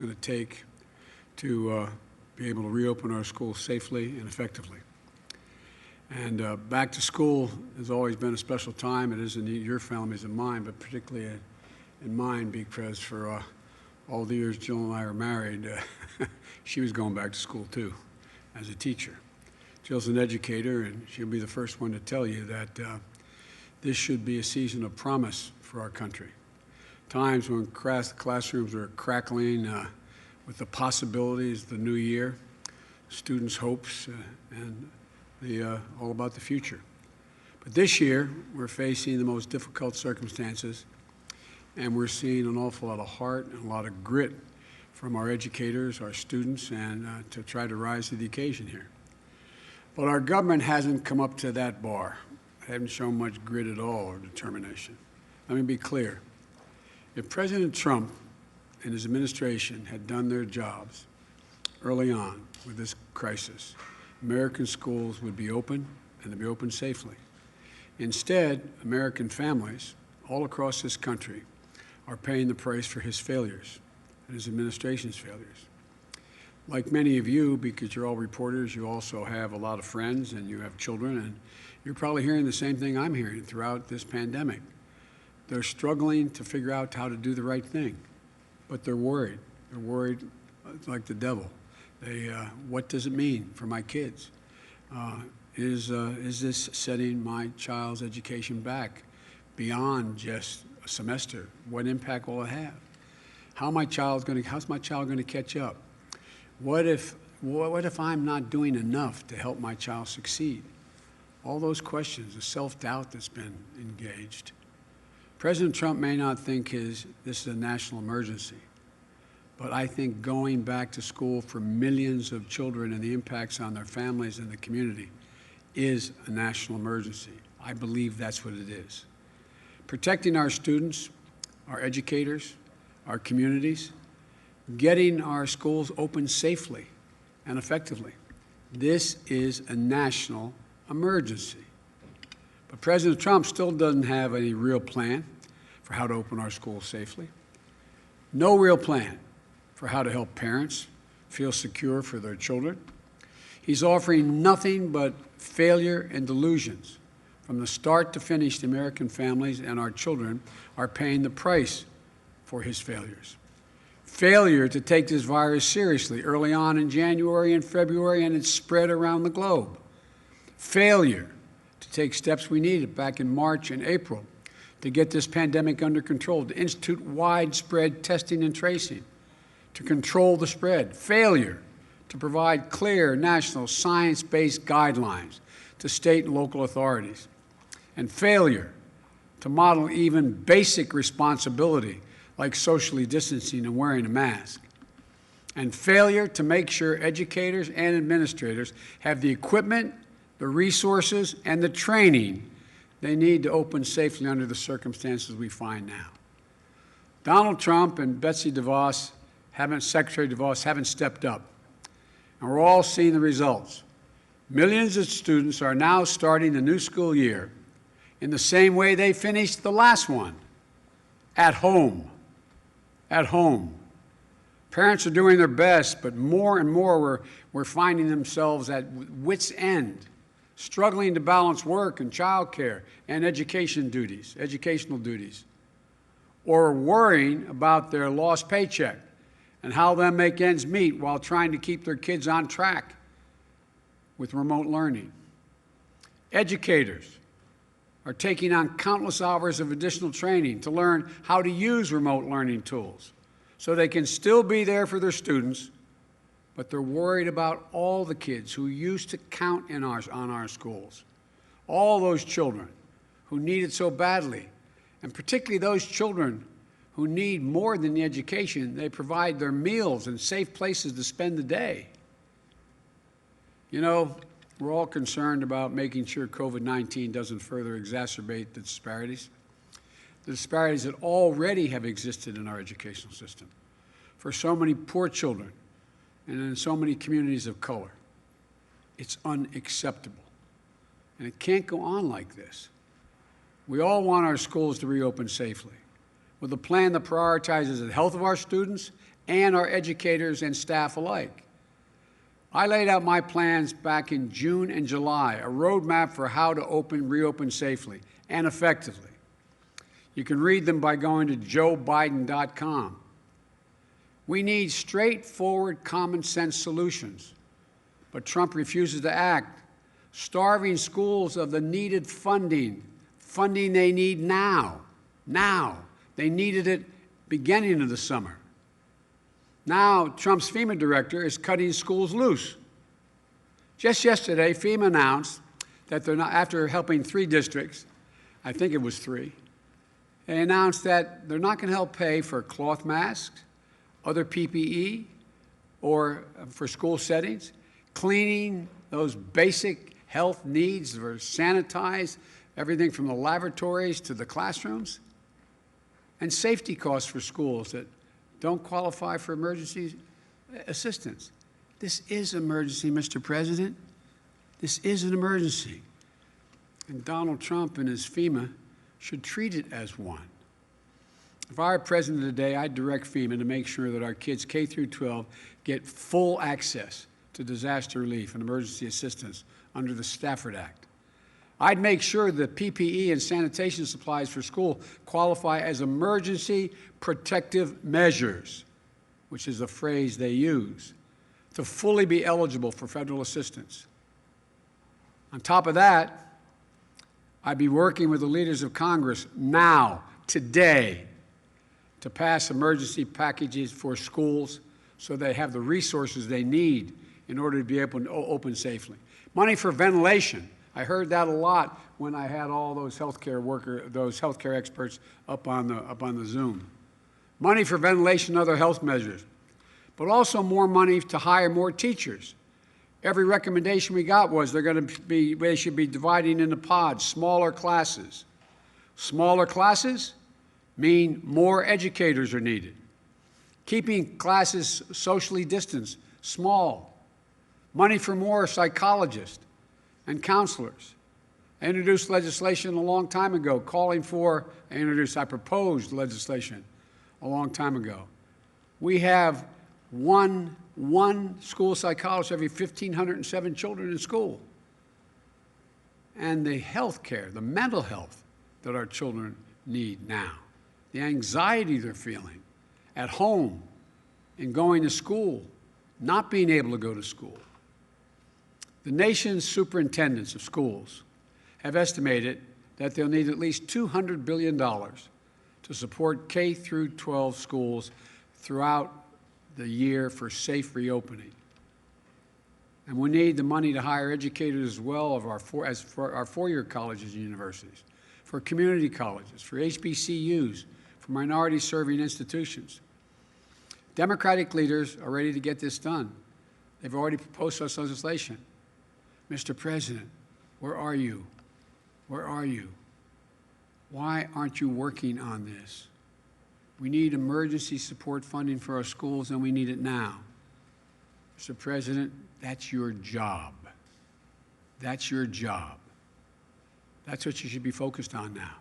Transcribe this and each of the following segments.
going to take to be able to reopen our schools safely and effectively. And back to school has always been a special time. It is in your families and mine, but particularly in mine, because for all the years Jill and I are married, she was going back to school too as a teacher. Jill's an educator, and she'll be the first one to tell you that this should be a season of promise for our country. Times when classrooms are crackling with the possibilities of the new year, students' hopes, and all about the future. But this year, we're facing the most difficult circumstances, and we're seeing an awful lot of heart and a lot of grit from our educators, our students, and to try to rise to the occasion here. But our government hasn't come up to that bar. They haven't shown much grit at all or determination. Let me be clear. If President Trump and his administration had done their jobs early on with this crisis, American schools would be open, and they'd be open safely. Instead, American families all across this country are paying the price for his failures and his administration's failures. Like many of you, because you're all reporters, you also have a lot of friends and you have children, and you're probably hearing the same thing I'm hearing throughout this pandemic. They're struggling to figure out how to do the right thing, but they're worried. They're worried like the devil. What does it mean for my kids? Is this setting my child's education back beyond just a semester? What impact will it have? How's my child going to catch up? What if I'm not doing enough to help my child succeed? All those questions, the self-doubt that's been engaged. President Trump may not think this is a national emergency, but I think going back to school for millions of children and the impacts on their families and the community is a national emergency. I believe that's what it is. Protecting our students, our educators, our communities, getting our schools open safely and effectively. This is a national emergency. But President Trump still doesn't have any real plan for how to open our schools safely. No real plan for how to help parents feel secure for their children. He's offering nothing but failure and delusions. From the start to finish, the American families and our children are paying the price for his failures. Failure to take this virus seriously early on in January and February, and it's spread around the globe. Failure to take steps we needed back in March and April to get this pandemic under control, to institute widespread testing and tracing, to control the spread. Failure to provide clear national science-based guidelines to state and local authorities. And failure to model even basic responsibility like socially distancing and wearing a mask. And failure to make sure educators and administrators have the equipment, the resources, and the training they need to open safely under the circumstances we find now. Donald Trump and Secretary DeVos haven't stepped up, and we're all seeing the results. Millions of students are now starting the new school year in the same way they finished the last one, at home. At home. Parents are doing their best, but more and more we're finding themselves at wit's end, struggling to balance work and child care and educational duties, or worrying about their lost paycheck and how they'll make ends meet while trying to keep their kids on track with remote learning. Educators are taking on countless hours of additional training to learn how to use remote learning tools so they can still be there for their students, but they're worried about all the kids who used to count on our schools, all those children who need it so badly, and particularly those children who need more than the education. They provide their meals and safe places to spend the day. You know, we're all concerned about making sure COVID-19 doesn't further exacerbate the disparities that already have existed in our educational system for so many poor children and in so many communities of color. It's unacceptable, and it can't go on like this. We all want our schools to reopen safely with a plan that prioritizes the health of our students and our educators and staff alike. I laid out my plans back in June and July, a roadmap for how to reopen safely and effectively. You can read them by going to joebiden.com. We need straightforward, common-sense solutions, but Trump refuses to act, starving schools of the needed funding they need now. Now. They needed it beginning of the summer. Now, Trump's FEMA director is cutting schools loose. Just yesterday, FEMA announced that they're not, after helping 3 districts, I think it was 3, they announced that they're not going to help pay for cloth masks, other PPE, or for school settings, cleaning those basic health needs for sanitize, everything from the laboratories to the classrooms, and safety costs for schools that don't qualify for emergency assistance. This is an emergency, Mr. President. This is an emergency. And Donald Trump and his FEMA should treat it as one. If I were president today, I'd direct FEMA to make sure that our kids K through 12 get full access to disaster relief and emergency assistance under the Stafford Act. I'd make sure that PPE and sanitation supplies for school qualify as emergency protective measures, which is a phrase they use, to fully be eligible for federal assistance. On top of that, I'd be working with the leaders of Congress now, today, to pass emergency packages for schools so they have the resources they need in order to be able to open safely. Money for ventilation. I heard that a lot when I had all those healthcare experts up on the Zoom. Money for ventilation and other health measures, but also more money to hire more teachers. Every recommendation we got was they should be dividing into pods, smaller classes. Smaller classes mean more educators are needed. Keeping classes socially distanced, small. Money for more psychologists and counselors. I introduced legislation a long time ago calling for, I proposed legislation a long time ago. We have one school psychologist every 1,507 children in school. And the health care, the mental health that our children need now, the anxiety they're feeling at home and going to school, not being able to go to school. The nation's superintendents of schools have estimated that they'll need at least $200 billion to support K through 12 schools throughout the year for safe reopening. And we need the money to hire educators as well for our four-year colleges and universities, for community colleges, for HBCUs, for minority-serving institutions. Democratic leaders are ready to get this done. They've already proposed such legislation. Mr. President, where are you? Where are you? Why aren't you working on this? We need emergency support funding for our schools, and we need it now. Mr. President, that's your job. That's your job. That's what you should be focused on now.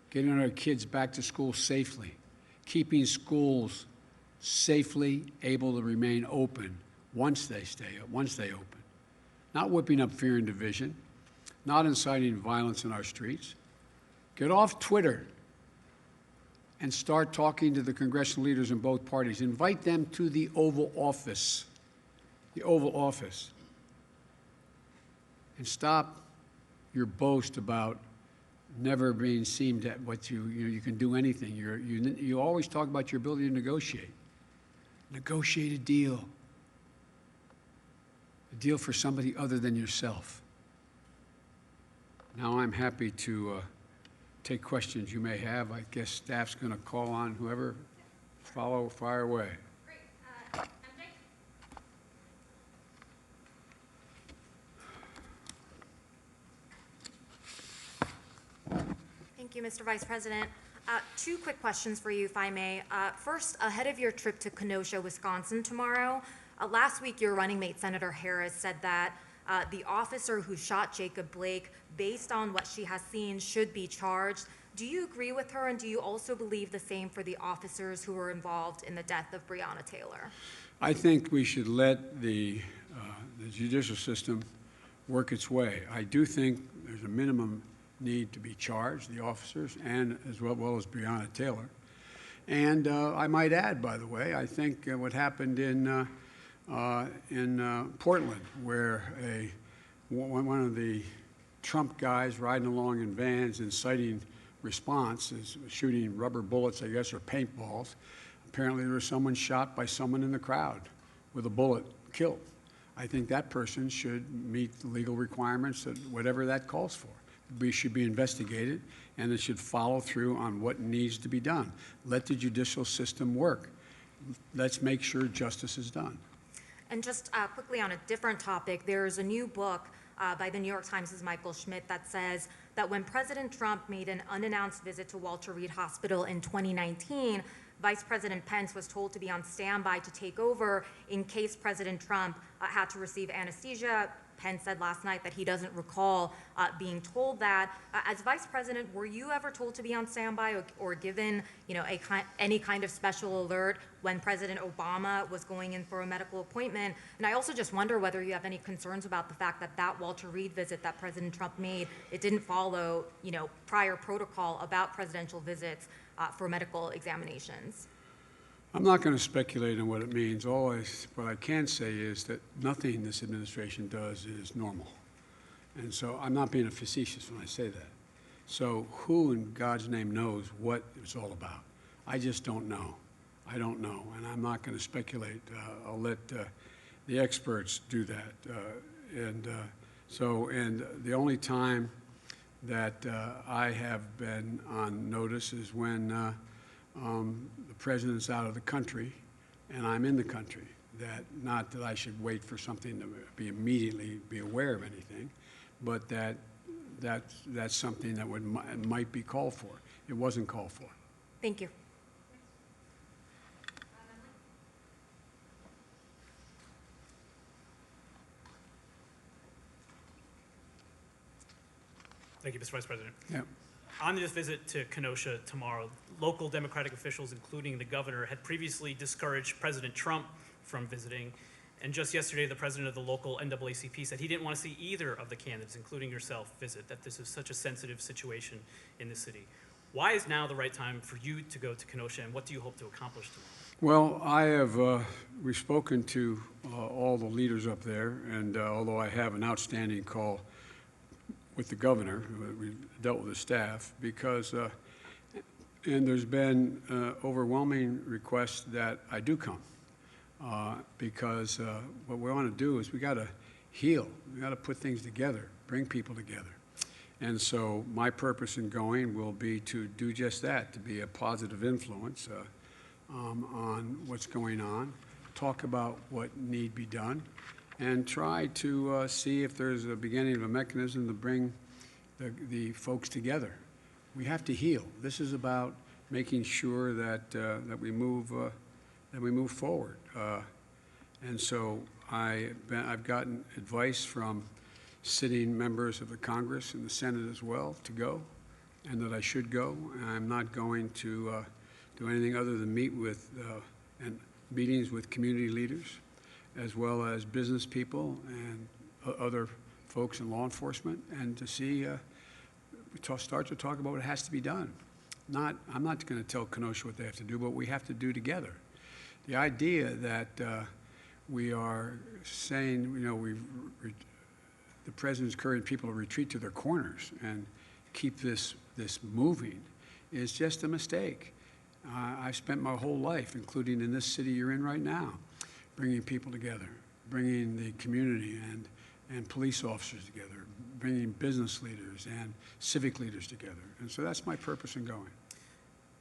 Getting our kids back to school safely, keeping schools safely able to remain open once they open. Not whipping up fear and division, not inciting violence in our streets. Get off Twitter and start talking to the congressional leaders in both parties. Invite them to the Oval Office, and stop your boast about never being seen that what you can do anything. You always talk about your ability to negotiate. Negotiate a deal for somebody other than yourself. Now I'm happy to take questions you may have. I guess staff's going to call on whoever. Fire away. Great. Thank you, Mr. Vice President. 2 quick questions for you, if I may. First, ahead of your trip to Kenosha, Wisconsin tomorrow, last week your running mate, Senator Harris, said that the officer who shot Jacob Blake, based on what she has seen, should be charged. Do you agree with her, and do you also believe the same for the officers who were involved in the death of Breonna Taylor? I think we should let the judicial system work its way. I do think there's a minimum need to be charged, the officers, and as well as Breonna Taylor. And I might add, by the way, I think what happened in Portland, where one of the Trump guys riding along in vans inciting response is shooting rubber bullets, I guess, or paintballs. Apparently there was someone shot by someone in the crowd with a bullet killed. I think that person should meet the legal requirements that whatever that calls for. We should be investigated, and it should follow through on what needs to be done. Let the judicial system work. Let's make sure justice is done. And just quickly on a different topic, there's a new book by the New York Times' Michael Schmidt that says that when President Trump made an unannounced visit to Walter Reed Hospital in 2019, Vice President Pence was told to be on standby to take over in case President Trump had to receive anesthesia. Pence said last night that he doesn't recall being told that. As Vice President, were you ever told to be on standby or given, any kind of special alert when President Obama was going in for a medical appointment? And I also just wonder whether you have any concerns about the fact that that Walter Reed visit that President Trump made, it didn't follow, prior protocol about presidential visits for medical examinations. I'm not going to speculate on what it means. What I can say is that nothing this administration does is normal. And so I'm not being facetious when I say that. So who in God's name knows what it's all about? I just don't know. I don't know, and I'm not going to speculate. I'll let the experts do that. And the only time that I have been on notice is when the president's out of the country and I'm in the country. Not that I should wait for something to immediately be aware of anything, but that's something that might be called for. It wasn't called for. Thank you. Thank you, Mr. Vice President. Yeah. On this visit to Kenosha tomorrow, local Democratic officials, including the governor, had previously discouraged President Trump from visiting. And just yesterday, the president of the local NAACP said he didn't want to see either of the candidates, including yourself, visit, that this is such a sensitive situation in the city. Why is now the right time for you to go to Kenosha, and what do you hope to accomplish tomorrow? Well, I have we've spoken to all the leaders up there, and although I have an outstanding call with the governor, we dealt with the staff, because, and there's been overwhelming requests that I do come, because what we want to do is we got to heal, we got to put things together, bring people together. And so my purpose in going will be to do just that, to be a positive influence on what's going on, talk about what need be done, and try to see if there's a beginning of a mechanism to bring the folks together. We have to heal. This is about making sure that that we move forward. And so I've gotten advice from sitting members of the Congress and the Senate as well to go, and that I should go. And I'm not going to do anything other than meet with and meetings with community leaders, as well as business people and other folks in law enforcement, and to see, start to talk about what has to be done. I'm not going to tell Kenosha what they have to do, but we have to do together. The idea that we are saying, the president's encouraging people to retreat to their corners and keep this moving is just a mistake. I've spent my whole life, including in this city you're in right now, bringing people together, bringing the community and police officers together, bringing business leaders and civic leaders together. And so that's my purpose in going.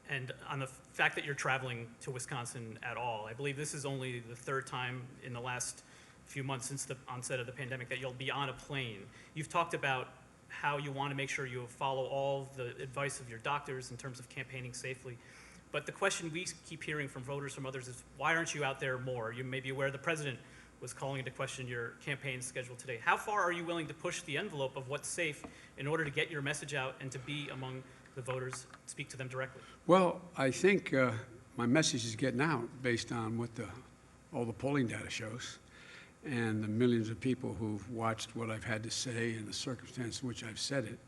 And on the fact that you're traveling to Wisconsin at all, I believe this is only the third time in the last few months since the onset of the pandemic that you'll be on a plane. You've talked about how you want to make sure you follow all the advice of your doctors in terms of campaigning safely. But the question we keep hearing from voters, from others, is why aren't you out there more? You may be aware the president was calling into question your campaign schedule today. How far are you willing to push the envelope of what's safe in order to get your message out and to be among the voters, speak to them directly? Well, I think my message is getting out based on what all the polling data shows and the millions of people who've watched what I've had to say and the circumstance in which I've said it.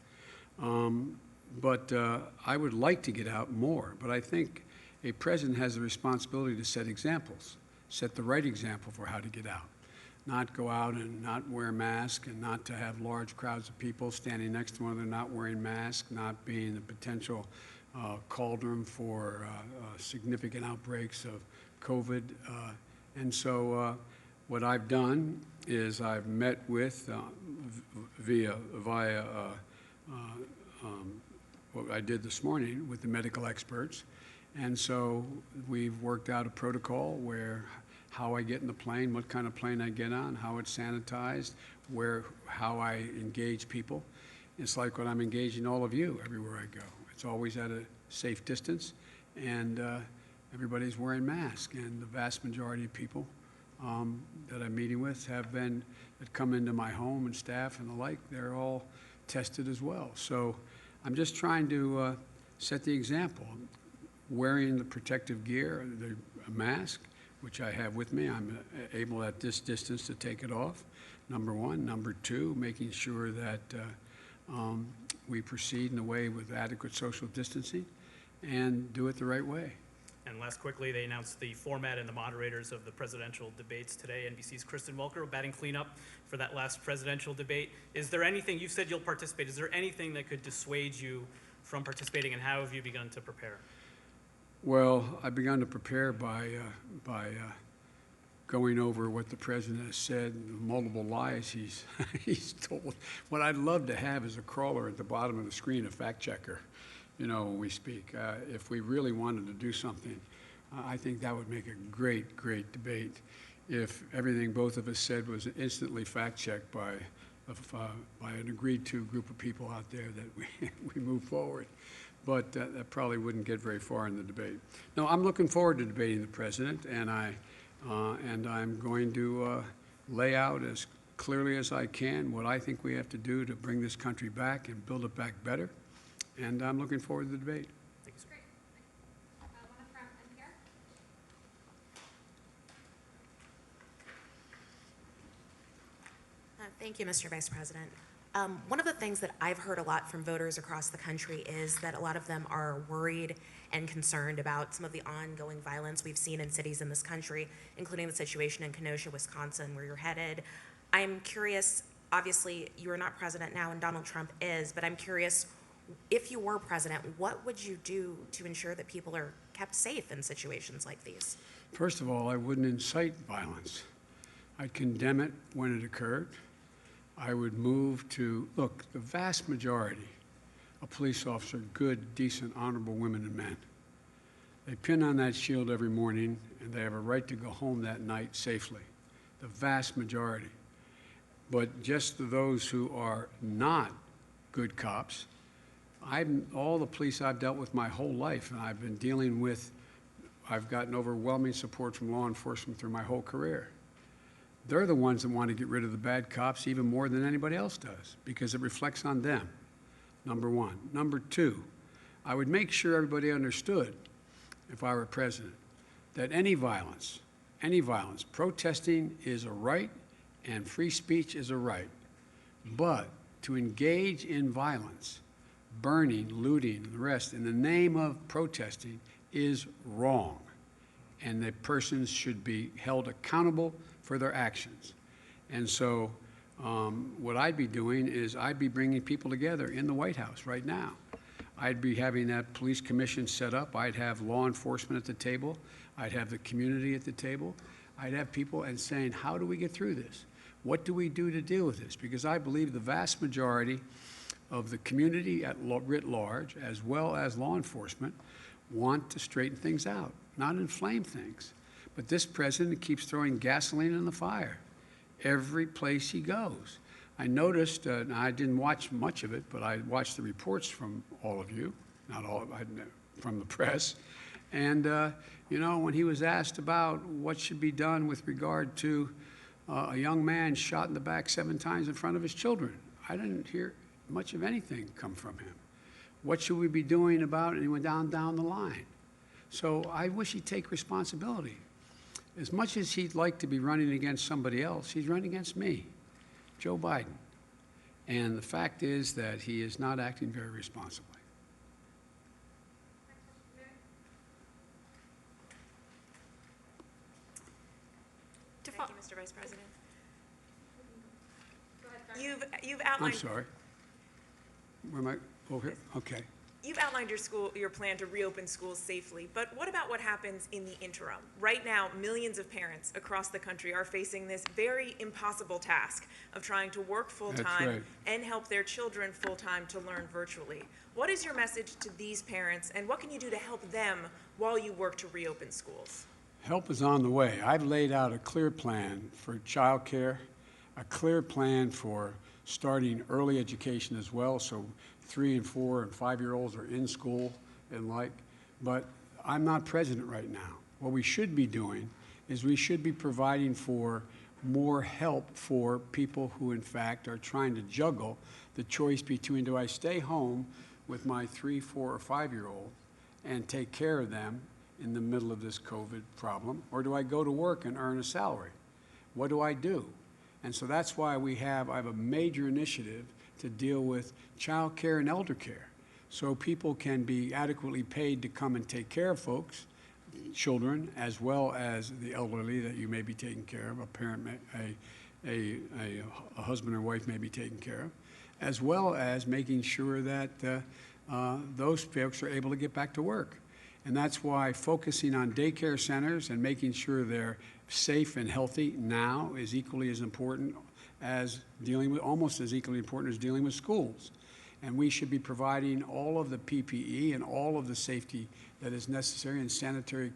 But I would like to get out more. But I think a president has a responsibility to set examples, set the right example for how to get out. Not go out and not wear a mask, and not to have large crowds of people standing next to one another not wearing masks, not being the potential cauldron for significant outbreaks of COVID. And so what I've done is I've met with, via what I did this morning with the medical experts. And so we've worked out a protocol where how I get in the plane, what kind of plane I get on, how it's sanitized, how I engage people. It's like when I'm engaging all of you everywhere I go. It's always at a safe distance, and everybody's wearing masks. And the vast majority of people that I'm meeting with that come into my home and staff and the like, they're all tested as well. So I'm just trying to set the example. Wearing the protective gear, a mask, which I have with me. I'm able at this distance to take it off, number one. Number two, making sure that we proceed in a way with adequate social distancing and do it the right way. And last quickly, they announced the format and the moderators of the presidential debates today. NBC's Kristen Welker batting cleanup for that last presidential debate. Is there anything, you've said you'll participate, is there anything that could dissuade you from participating, and how have you begun to prepare? Well, I've begun to prepare by going over what the president has said, the multiple lies he's told. What I'd love to have is a crawler at the bottom of the screen, a fact checker, when we speak. If we really wanted to do something, I think that would make a great, great debate if everything both of us said was instantly fact checked by an agreed to group of people out there that we move forward. But that probably wouldn't get very far in the debate. No, I'm looking forward to debating the president, and I'm going to lay out as clearly as I can what I think we have to do to bring this country back and build it back better. And I'm looking forward to the debate. Thank you, sir. Great. One up front and here. Thank you, Mr. Vice President. One of the things that I've heard a lot from voters across the country is that a lot of them are worried and concerned about some of the ongoing violence we've seen in cities in this country, including the situation in Kenosha, Wisconsin, where you're headed. I'm curious, obviously, you are not president now and Donald Trump is, but I'm curious, if you were president, what would you do to ensure that people are kept safe in situations like these? First of all, I wouldn't incite violence. I'd condemn it when it occurred. I would move to, look, the vast majority of police officers are good, decent, honorable women and men. They pin on that shield every morning, and they have a right to go home that night safely. The vast majority. But just those who are not good cops, all the police I've dealt with my whole life, and I've been dealing with, I've gotten overwhelming support from law enforcement through my whole career. They're the ones that want to get rid of the bad cops even more than anybody else does, because it reflects on them, number one. Number two, I would make sure everybody understood, if I were president, that any violence, protesting is a right and free speech is a right. But to engage in violence, burning, looting, and the rest in the name of protesting is wrong. And the persons should be held accountable for their actions. And so what I'd be doing is I'd be bringing people together in the White House right now. I'd be having that police commission set up. I'd have law enforcement at the table. I'd have the community at the table. I'd have people and saying, how do we get through this? What do we do to deal with this? Because I believe the vast majority of the community at writ large, as well as law enforcement, want to straighten things out, not inflame things. But this president keeps throwing gasoline in the fire every place he goes. I noticed, and I didn't watch much of it, but I watched the reports from all of you, not all, from the press. And, when he was asked about what should be done with regard to a young man shot in the back 7 times in front of his children, I didn't hear much of anything come from him. What should we be doing about it? And he went down the line. So I wish he'd take responsibility. As much as he'd like to be running against somebody else, he's running against me, Joe Biden. And the fact is that he is not acting very responsibly. Thank you, Mr. Vice President. You've I'm outlined sorry. Where am I? Over here? Okay. You've outlined your plan to reopen schools safely, but what about what happens in the interim? Right now, millions of parents across the country are facing this very impossible task of trying to work full-time right. and help their children full-time to learn virtually. What is your message to these parents, and what can you do to help them while you work to reopen schools? Help is on the way. I've laid out a clear plan for child care, a clear plan for starting early education as well, so 3 and 4 and 5-year-olds are in school and like, but I'm not president right now. What we should be doing is we should be providing for more help for people who in fact are trying to juggle the choice between, do I stay home with my 3, 4, or 5-year-old and take care of them in the middle of this COVID problem, or do I go to work and earn a salary? What do I do? And so that's why I have a major initiative to deal with child care and elder care, so people can be adequately paid to come and take care of folks, children, as well as the elderly that you may be taking care of, a parent, a husband or wife may be taken care of, as well as making sure that those folks are able to get back to work. And that's why focusing on daycare centers and making sure they're safe and healthy now is equally as important as almost as equally important as dealing with schools. And we should be providing all of the PPE and all of the safety that is necessary in sanitary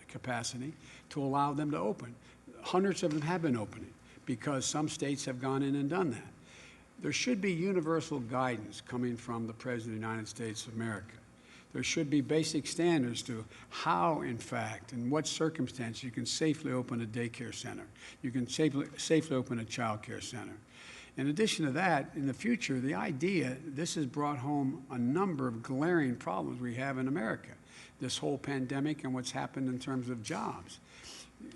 capacity to allow them to open. Hundreds of them have been opening because some states have gone in and done that. There should be universal guidance coming from the President of the United States of America. There should be basic standards to how, in fact, in what circumstances you can safely open a daycare center. You can safely open a child care center. In addition to that, in the future, the idea, this has brought home a number of glaring problems we have in America, this whole pandemic and what's happened in terms of jobs.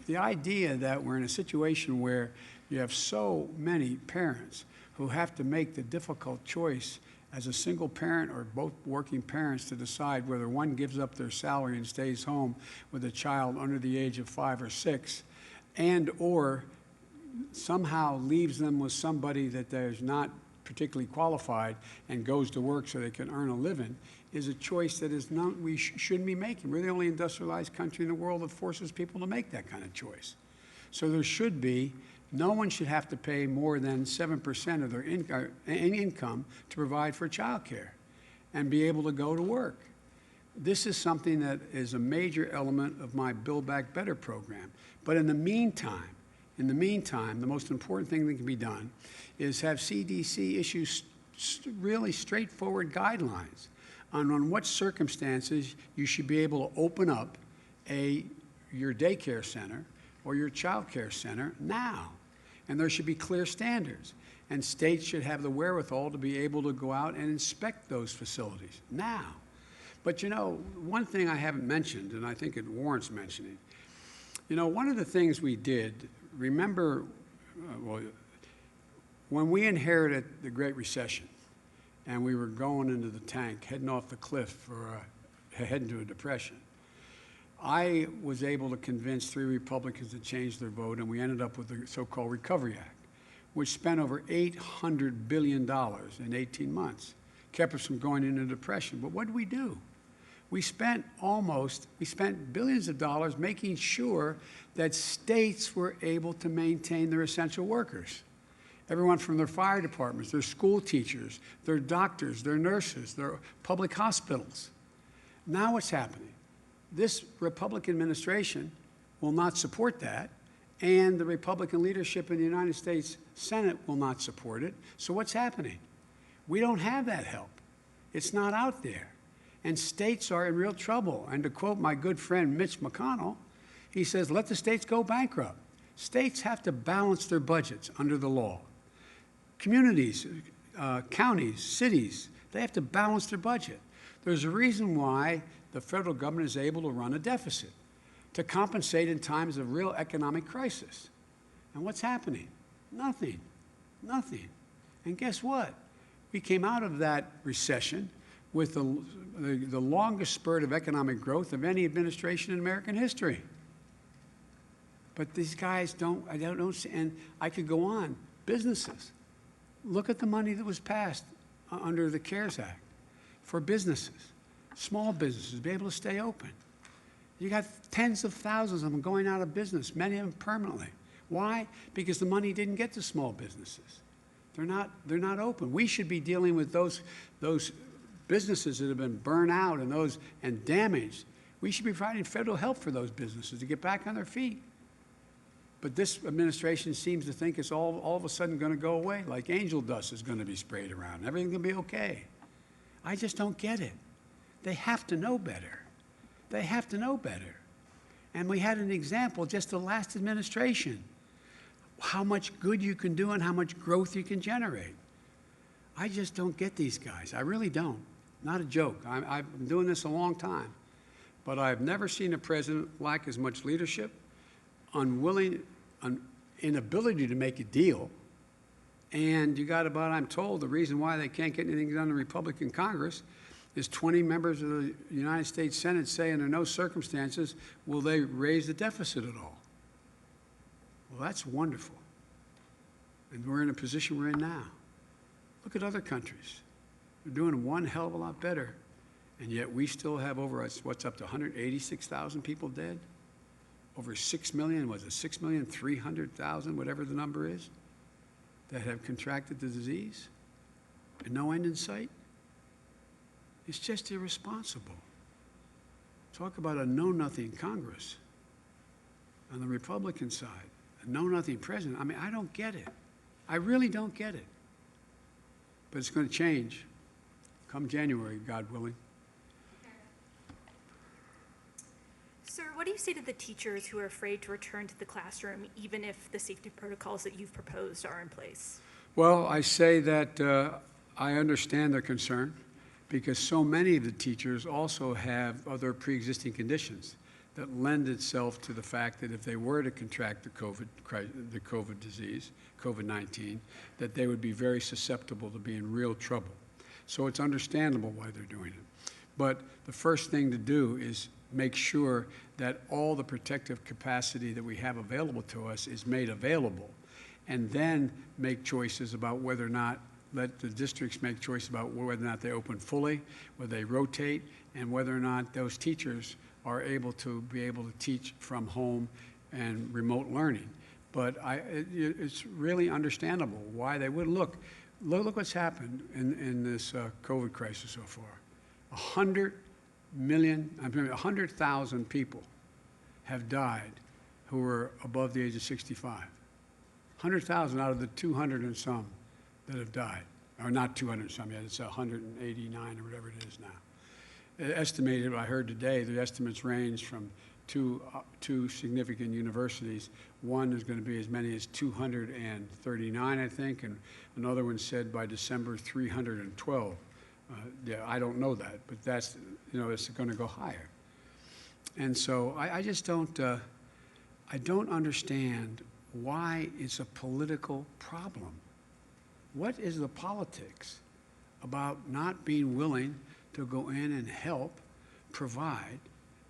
The idea that we're in a situation where you have so many parents who have to make the difficult choice as a single parent or both working parents to decide whether one gives up their salary and stays home with a child under the age of 5 or 6, and or somehow leaves them with somebody that is not particularly qualified and goes to work so they can earn a living, is a choice that is not, we shouldn't be making. We're the only industrialized country in the world that forces people to make that kind of choice. So there should be, no one should have to pay more than 7% of their income to provide for child care and be able to go to work. This is something that is a major element of my Build Back Better program. But in the meantime, the most important thing that can be done is have CDC issue really straightforward guidelines on what circumstances you should be able to open up your daycare center or your child care center now. And there should be clear standards. And states should have the wherewithal to be able to go out and inspect those facilities now. But you know, one thing I haven't mentioned, and I think it warrants mentioning, you know, one of the things we did, remember, when we inherited the Great Recession and we were going into the tank, heading off the cliff or heading to a depression, I was able to convince 3 Republicans to change their vote, and we ended up with the so-called Recovery Act, which spent over $800 billion in 18 months, kept us from going into depression. But what did we do? We spent billions of dollars making sure that states were able to maintain their essential workers. Everyone from their fire departments, their school teachers, their doctors, their nurses, their public hospitals. Now what's happening? This Republican administration will not support that, and the Republican leadership in the United States Senate will not support it. So what's happening? We don't have that help. It's not out there. And states are in real trouble. And to quote my good friend Mitch McConnell, he says, let the states go bankrupt. States have to balance their budgets under the law. Communities, counties, cities, They have to balance their budget. There's a reason why the federal government is able to run a deficit, to compensate in times of real economic crisis. And what's happening? Nothing. Nothing. And guess what? We came out of that recession with the longest spurt of economic growth of any administration in American history. But these guys I don't see, and I could go on. Businesses. Look at the money that was passed under the CARES Act for businesses, small businesses, to be able to stay open. You got tens of thousands of them going out of business, many of them permanently. Why? Because the money didn't get to small businesses. They're not open. We should be dealing with those businesses that have been burned out and damaged. We should be providing federal help for those businesses to get back on their feet. But this administration seems to think it's all of a sudden going to go away, like angel dust is going to be sprayed around. Everything's going to be okay. I just don't get it. They have to know better. They have to know better. And we had an example just the last administration, how much good you can do and how much growth you can generate. I just don't get these guys. I really don't. Not a joke. I've been doing this a long time. But I've never seen a president lack as much leadership, inability to make a deal. And you got about, I'm told, the reason why they can't get anything done in the Republican Congress is 20 members of the United States Senate say under no circumstances will they raise the deficit at all. Well, that's wonderful. And we're in a position we're in now. Look at other countries. They're doing one hell of a lot better. And yet we still have over, what's up to 186,000 people dead? Over 6 million, was it 6,300,000, whatever the number is, that have contracted the disease? And no end in sight? It's just irresponsible. Talk about a know-nothing Congress on the Republican side, a know-nothing president. I mean, I don't get it. I really don't get it. But it's going to change come January, God willing. Sir, what do you say to the teachers who are afraid to return to the classroom, even if the safety protocols that you've proposed are in place? Well, I say that I understand their concern because so many of the teachers also have other pre-existing conditions that lend itself to the fact that if they were to contract the COVID disease, COVID-19, that they would be very susceptible to be in real trouble. So it's understandable why they're doing it. But the first thing to do is make sure that all the protective capacity that we have available to us is made available, and then make choices about whether or not, let the districts make choices about whether or not they open fully, whether they rotate, and whether or not those teachers are able to teach from home and remote learning. But it's really understandable why they would. Look what's happened in this COVID crisis so far. 100,000 people have died who were above the age of 65. 100,000 out of the 200 and some that have died. Or not 200 and some yet, it's 189 or whatever it is now. Estimated, I heard today, the estimates range from two significant universities. One is going to be as many as 239, I think, and another one said by December 312. Yeah, I don't know that, but that's, it's going to go higher. And so I just don't, I don't understand why it's a political problem. What is the politics about not being willing to go in and help provide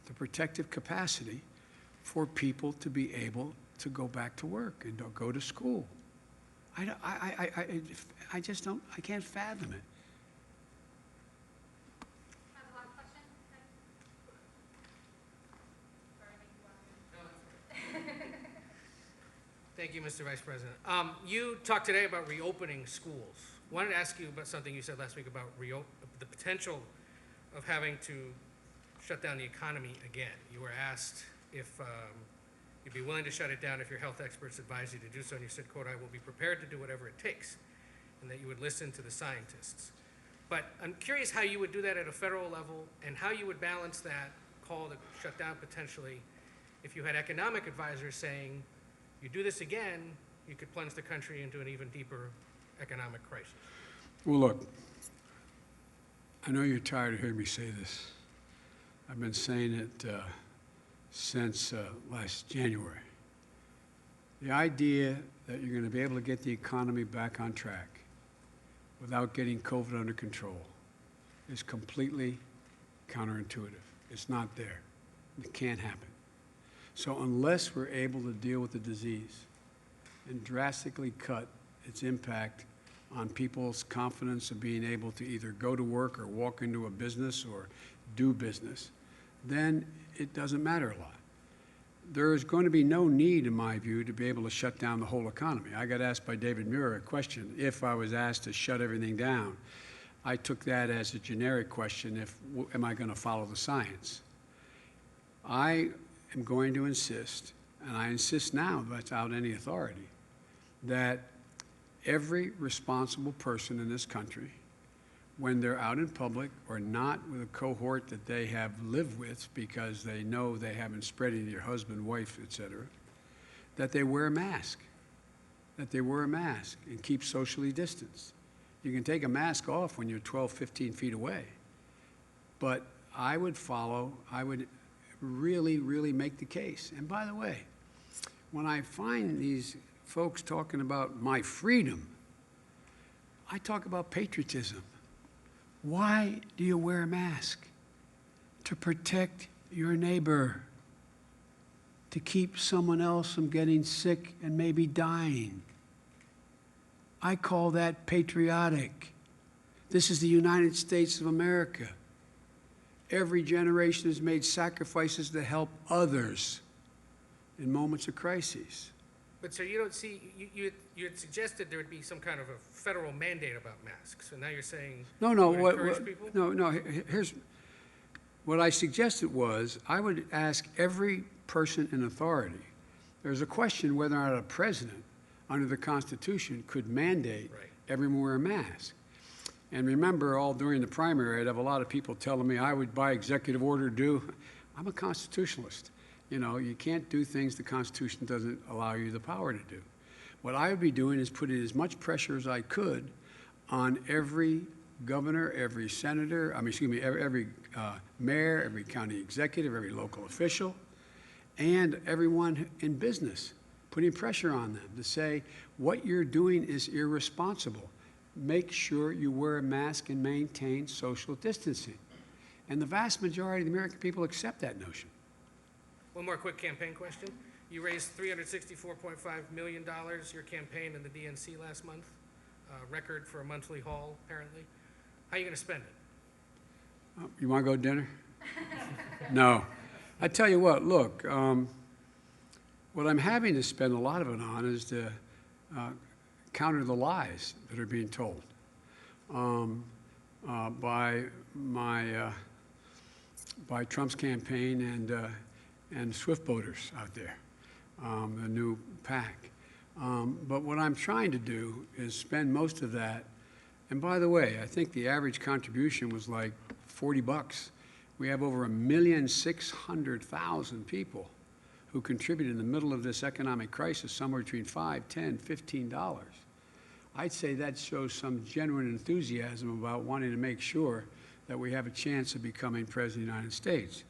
the protective capacity for people to be able to go back to work and go to school? I just don't, I can't fathom it. Thank you, Mr. Vice President. You talked today about reopening schools. I wanted to ask you about something you said last week about the potential of having to shut down the economy again. You were asked if you'd be willing to shut it down if your health experts advise you to do so, and you said, quote, "I will be prepared to do whatever it takes," and that you would listen to the scientists. But I'm curious how you would do that at a federal level and how you would balance that call to shut down potentially if you had economic advisors saying, you do this again, you could plunge the country into an even deeper economic crisis. Well, look, I know you're tired of hearing me say this. I've been saying it since last January. The idea that you're going to be able to get the economy back on track without getting COVID under control is completely counterintuitive. It's not there. It can't happen. So unless we're able to deal with the disease and drastically cut its impact on people's confidence of being able to either go to work or walk into a business or do business, then it doesn't matter a lot. There is going to be no need, in my view, to be able to shut down the whole economy. I got asked by David Muir a question, if I was asked to shut everything down. I took that as a generic question, am I going to follow the science? I am going to insist, and I insist now without any authority, that every responsible person in this country, when they're out in public or not with a cohort that they have lived with because they know they haven't spread it to your husband, wife, et cetera, that they wear a mask, and keep socially distanced. You can take a mask off when you're 12, 15 feet away, but I would really, really make the case. And by the way, when I find these folks talking about my freedom, I talk about patriotism. Why do you wear a mask? To protect your neighbor, to keep someone else from getting sick and maybe dying. I call that patriotic. This is the United States of America. Every generation has made sacrifices to help others in moments of crises. But sir, you don't see, you had suggested there would be some kind of a federal mandate about masks, and now you're saying No, you would encourage people? No, here's what I suggested was I would ask every person in authority. There's a question whether or not a president under the Constitution could mandate everyone wear a mask. And remember, all during the primary, I'd have a lot of people telling me I would, by executive order, do. I'm a constitutionalist. You know, you can't do things the Constitution doesn't allow you the power to do. What I would be doing is putting as much pressure as I could on every governor, every senator, every mayor, every county executive, every local official, and everyone in business, putting pressure on them to say, what you're doing is irresponsible. Make sure you wear a mask and maintain social distancing. And the vast majority of the American people accept that notion. One more quick campaign question. You raised $364.5 million, your campaign in the DNC last month, record for a monthly haul, apparently. How are you going to spend it? You want to go to dinner? No. I tell you what, look, what I'm having to spend a lot of it on is to counter the lies that are being told by Trump's campaign and Swift voters out there, the new PAC. But what I'm trying to do is spend most of that. And by the way, I think the average contribution was like $40. We have over 1,600,000 people who contributed in the middle of this economic crisis, somewhere between $5, $10, $15. I'd say that shows some genuine enthusiasm about wanting to make sure that we have a chance of becoming President of the United States.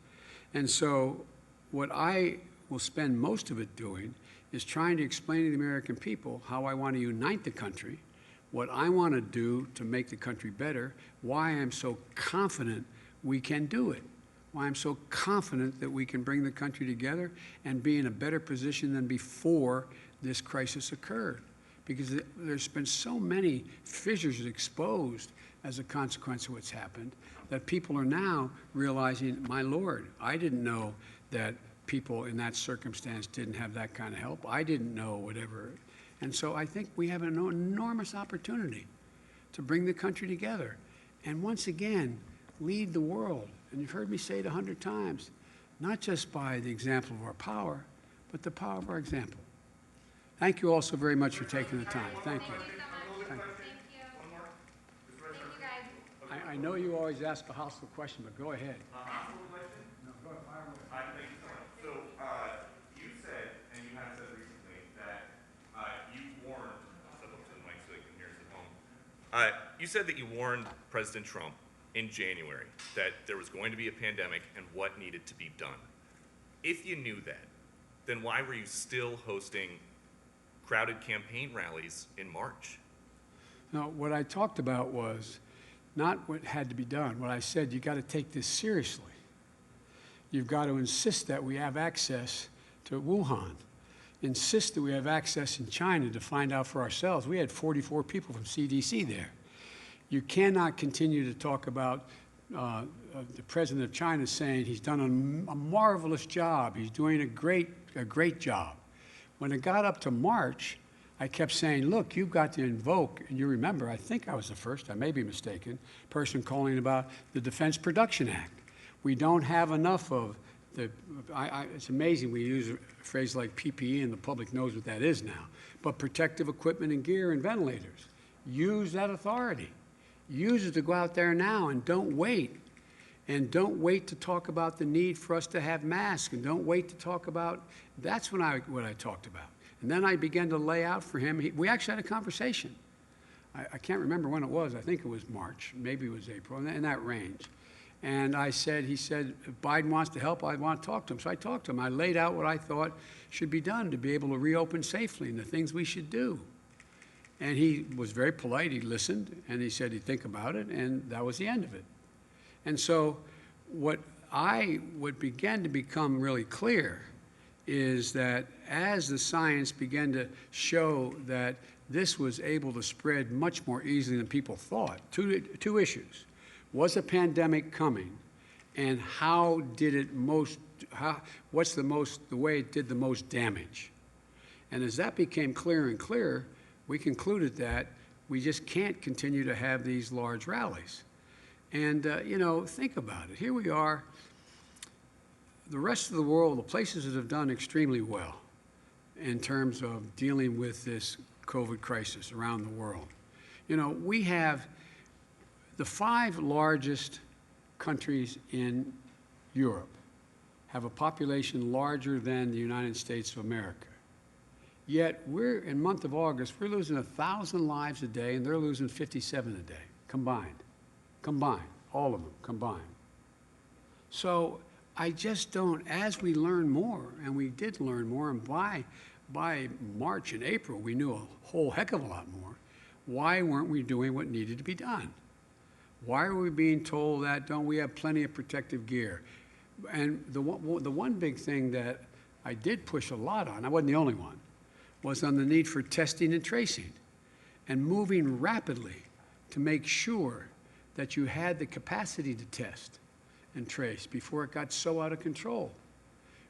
And so what I will spend most of it doing is trying to explain to the American people how I want to unite the country, what I want to do to make the country better, why I'm so confident we can do it, why I'm so confident that we can bring the country together and be in a better position than before this crisis occurred. Because there's been so many fissures exposed as a consequence of what's happened that people are now realizing, my Lord, I didn't know that people in that circumstance didn't have that kind of help. I didn't know whatever. And so I think we have an enormous opportunity to bring the country together and once again lead the world. And you've heard me say it 100 times, not just by the example of our power, but the power of our example. Thank you all so very much for taking the time. Thank you. Thank you. I know you always ask a hostile question, but go ahead. Hostile question? No, go ahead. Fire away. Thank you so much. So, you said, and you have said recently, that you warned, I'll step up to the mic so they can hear us at home. You said that you warned President Trump in January that there was going to be a pandemic and what needed to be done. If you knew that, then why were you still hosting crowded campaign rallies in March? No, what I talked about was not what had to be done. What I said, you got to take this seriously. You've got to insist that we have access to Wuhan. Insist that we have access in China to find out for ourselves. We had 44 people from CDC there. You cannot continue to talk about the president of China saying he's done a marvelous job. He's doing a great job. When it got up to March, I kept saying, look, you've got to invoke, and you remember, I think I was the first, I may be mistaken, person calling about the Defense Production Act. We don't have enough of the, it's amazing we use a phrase like PPE and the public knows what that is now, but protective equipment and gear and ventilators. Use that authority. Use it to go out there now and don't wait. And don't wait to talk about the need for us to have masks, and don't wait to talk about, that's what I talked about. And then I began to lay out for him, we actually had a conversation. I can't remember when it was, I think it was March, maybe it was April, in that range. And I said, he said, if Biden wants to help, I want to talk to him. So I talked to him. I laid out what I thought should be done to be able to reopen safely and the things we should do. And he was very polite. He listened, and he said he'd think about it, and that was the end of it. And so what began to become really clear is that as the science began to show that this was able to spread much more easily than people thought, two issues. Was a pandemic coming, and how did it what's the way it did the most damage? And as that became clearer and clearer, we concluded that we just can't continue to have these large rallies. And, you know, think about it. Here we are, the rest of the world, the places that have done extremely well in terms of dealing with this COVID crisis around the world. You know, we have the 5 largest countries in Europe have a population larger than the United States of America. Yet we're, in month of August, we're losing 1,000 lives a day, and they're losing 57 a day, combined. Combined, all of them combined. So I just don't, as we learn more, and we did learn more, and by March and April, we knew a whole heck of a lot more, why weren't we doing what needed to be done? Why are we being told that don't we have plenty of protective gear? And the one big thing that I did push a lot on, I wasn't the only one, was on the need for testing and tracing and moving rapidly to make sure that you had the capacity to test and trace before it got so out of control.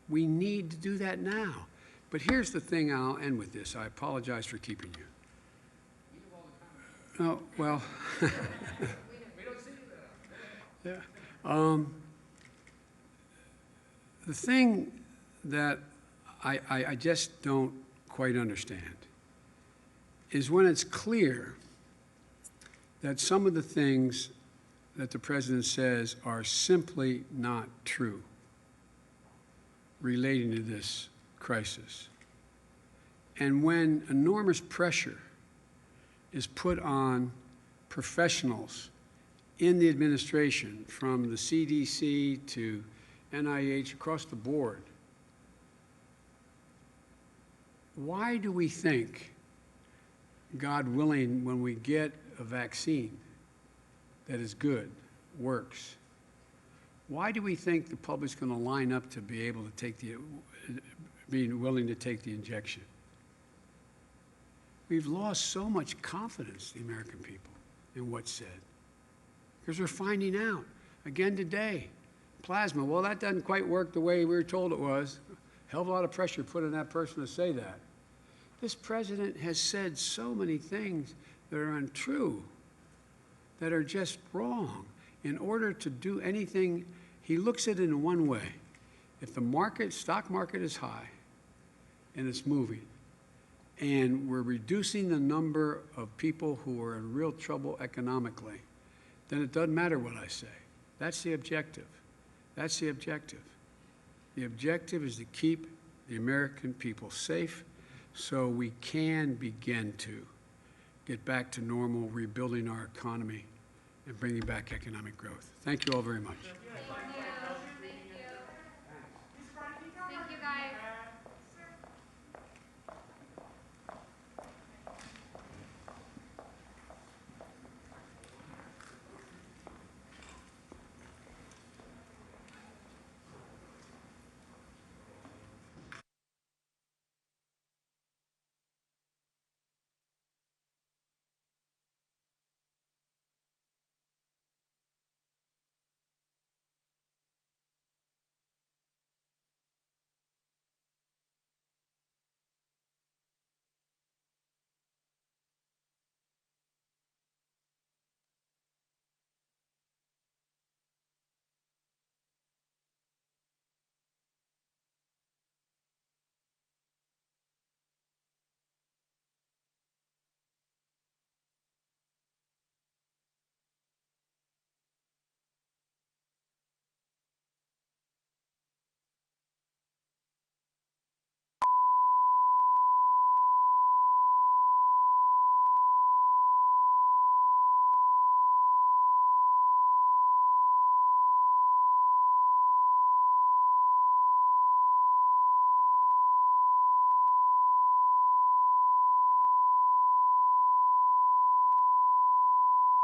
We need to do that now. But here's the thing, I'll end with this. I apologize for keeping you. Oh, well. Yeah. The thing that I just don't quite understand is when it's clear that some of the things that the president says are simply not true relating to this crisis. And when enormous pressure is put on professionals in the administration, from the CDC to NIH, across the board, why do we think, God willing, when we get a vaccine that is good, works, why do we think the public's going to line up to be able to take being willing to take the injection? We've lost so much confidence, the American people, in what's said. Because we're finding out, again today, plasma, well, that doesn't quite work the way we were told it was. Hell of a lot of pressure put on that person to say that. This president has said so many things that are untrue, that are just wrong. In order to do anything, he looks at it in one way. If the stock market is high and it's moving, and we're reducing the number of people who are in real trouble economically, then it doesn't matter what I say. That's the objective. That's the objective. The objective is to keep the American people safe so we can begin to get back to normal, rebuilding our economy and bringing back economic growth. Thank you all very much.